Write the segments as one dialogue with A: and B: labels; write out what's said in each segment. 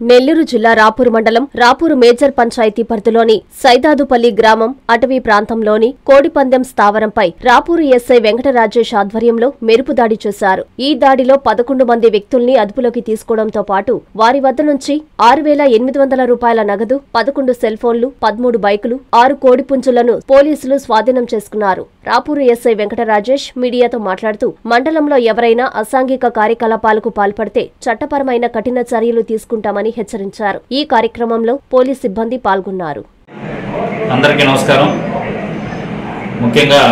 A: నెల్లూరు జిల్లా రాపూరు మండలం రాపూరు మేజర్ పంచాయతీ పరిధిలోని సైదాదుపల్లి గ్రామం అటవీ ప్రాంతంలోని కోడిపందెం స్థావరంపై రాపూరు ఎస్ఐ వెంకటరాజేష్ ఆధ్వర్యంలో మెరుపు దాడి చేశారు. ఈ దాడిలో 11 మంది వ్యక్తుల్ని అదుపులోకి తీసుకోవడంతో పాటు వారి వద్ద నుంచి 6,800 రూపాయల నగదు, 11 సెల్ ఫోన్లు, 13 బైకులు, 6 కోడిపుంజులను పోలీసులు స్వాధీనం చేసుకున్నారు. రాపూరు ఎస్ఐ వెంకటరాజేష్ మీడియాతో మాట్లాడుతూ మండలంలో ఎవరైనా అసాంఘిక కార్యకలాపాలకు పాల్పడితే చట్టపరమైన కఠిన చర్యలు తీసుకుంటామని హెచ్చరించారు. ఈ కార్యక్రమంలో పోలీస్ సిబ్బంది పాల్గొన్నారు.
B: అందరికీ నమస్కారం. ముఖ్యంగా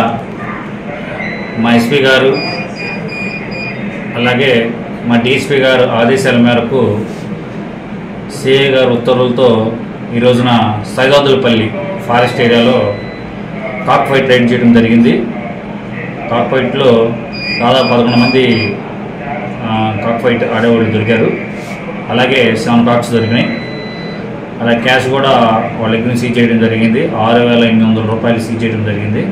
B: మా ఎస్పీ గారు అలాగే మా డిఎస్పీ గారు ఆదేశాల మేరకు సిఐ గారు ఉత్తర్వులతో ఈ రోజున సైదాదులపల్లి ఫారెస్ట్ ఏరియాలో కాక్ ఫైట్ రైడ్ చేయడం జరిగింది. కాక్ ఫైట్లో దాదాపు 11 మంది కాక్ ఫైట్ ఆడేవాళ్ళు దొరికారు. అలాగే 7 కాక్స్ దొరికినాయి. అలాగే క్యాష్ కూడా వాళ్ళ దగ్గర సీజ్ చేయడం జరిగింది. 6,800 రూపాయలు సీజ్ చేయడం జరిగింది.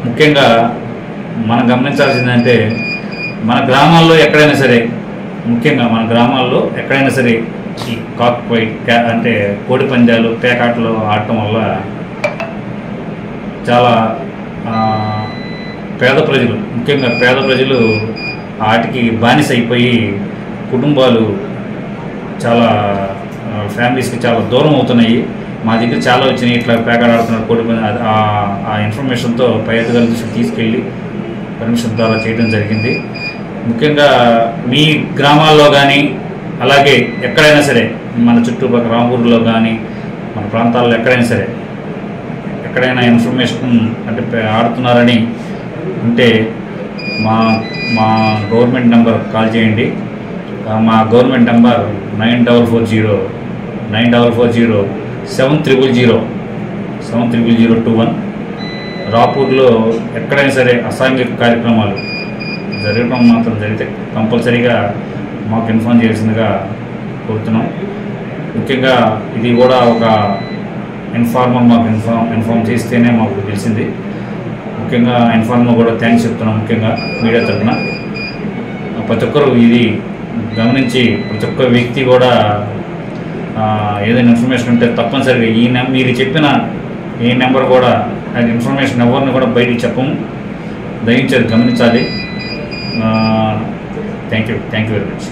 B: ముఖ్యంగా మనం గమనించాల్సిందంటే మన గ్రామాల్లో ఎక్కడైనా సరే, ముఖ్యంగా మన గ్రామాల్లో ఎక్కడైనా సరే ఈ కాక్ ఫైట్ అంటే కోడి పందాలు, పేకాటలు ఆడటం వల్ల చాలా పేద ప్రజలు, ముఖ్యంగా పేద ప్రజలు వాటికి బానిస అయిపోయి కుటుంబాలు చాలా ఫ్యామిలీస్కి చాలా దూరం అవుతున్నాయి. మా దగ్గర చాలా వచ్చినాయి, ఇట్లా పేకాట ఆడుతున్నారు కోడి ఆ ఇన్ఫర్మేషన్తో పై అధికారుల దృష్టికి తీసుకెళ్ళి పర్మిషన్ ద్వారా చేయడం జరిగింది. ముఖ్యంగా మీ గ్రామాల్లో కానీ అలాగే ఎక్కడైనా సరే మన చుట్టుపక్కల రాంపూర్లో కానీ మన ప్రాంతాల్లో ఎక్కడైనా సరే ఎక్కడైనా ఇన్ఫర్మేషన్ అంటే ఆడుతున్నారని ఉంటే మా గవర్నమెంట్ నెంబర్ కాల్ చేయండి. మా గవర్నమెంట్ నెంబర్ 9440-700-70021. రాపూర్లో ఎక్కడైనా సరే అసాంఘిక కార్యక్రమాలు జరగడం మాత్రం జరిగితే కంపల్సరీగా మాకు ఇన్ఫార్మ్ చేయాల్సిందిగా కోరుతున్నాం. ముఖ్యంగా ఇది కూడా ఒక ఇన్ఫార్మర్ మాకు ఇన్ఫార్మ్ చేస్తేనే మాకు తెలిసింది. ముఖ్యంగా ఇన్ఫార్మర్ కూడా థ్యాంక్స్ చెప్తున్నాం. ముఖ్యంగా మీడియా తరఫున ప్రతి ఒక్కరు ఇది గమనించి ప్రతి ఒక్క వ్యక్తి కూడా ఏదైనా ఇన్ఫర్మేషన్ ఉంటే తప్పనిసరిగా మీరు చెప్పిన ఈ నెంబర్ కూడా అది ఇన్ఫర్మేషన్ ఎవరిని కూడా బయటికి చెప్పము, దయించి అది గమనించాలి. Thank you very much.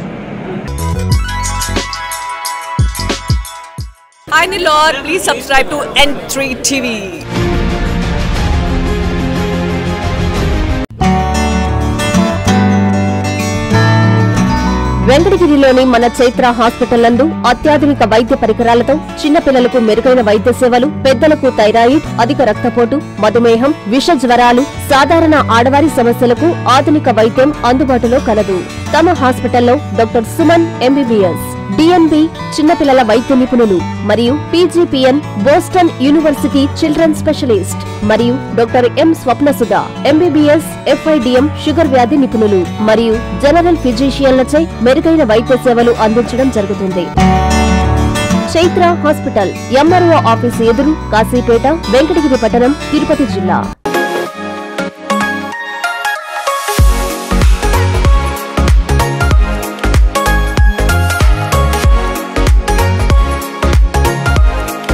C: Hi Nilor, please subscribe to N3 TV.
A: వెంకటగిరిలోని మన చైత్ర హాస్పిటల్ నందు అత్యాధునిక వైద్య పరికరాలతో చిన్నపిల్లలకు మెరుగైన వైద్య సేవలు, పెద్దలకు థైరాయిడ్, అధిక రక్తపోటు, మధుమేహం, విష జ్వరాలు, సాధారణ ఆడవారి సమస్యలకు ఆధునిక వైద్యం అందుబాటులో కలదు. తమ హాస్పిటల్లో డాక్టర్ సుమన్ ఎంబీబీఎస్, డిఎన్బి చిన్నపిల్లల వైద్య నిపుణులు మరియు PGPN Boston university children specialist మరియు doctor M Swapnasudha MBBS FIDM sugar వ్యాధి నిపుణులు మరియు జనరల్ ఫిజిషియన్లచే మెరుగైన వైద్య సేవలు అందించడం జరుగుతుంది. చైత్ర హాస్పిటల్, ఎంఆర్ఓ ఆఫీసు ఎదురు, కాశీపేట, వెంకటగిరి పట్టణం, తిరుపతి జిల్లా.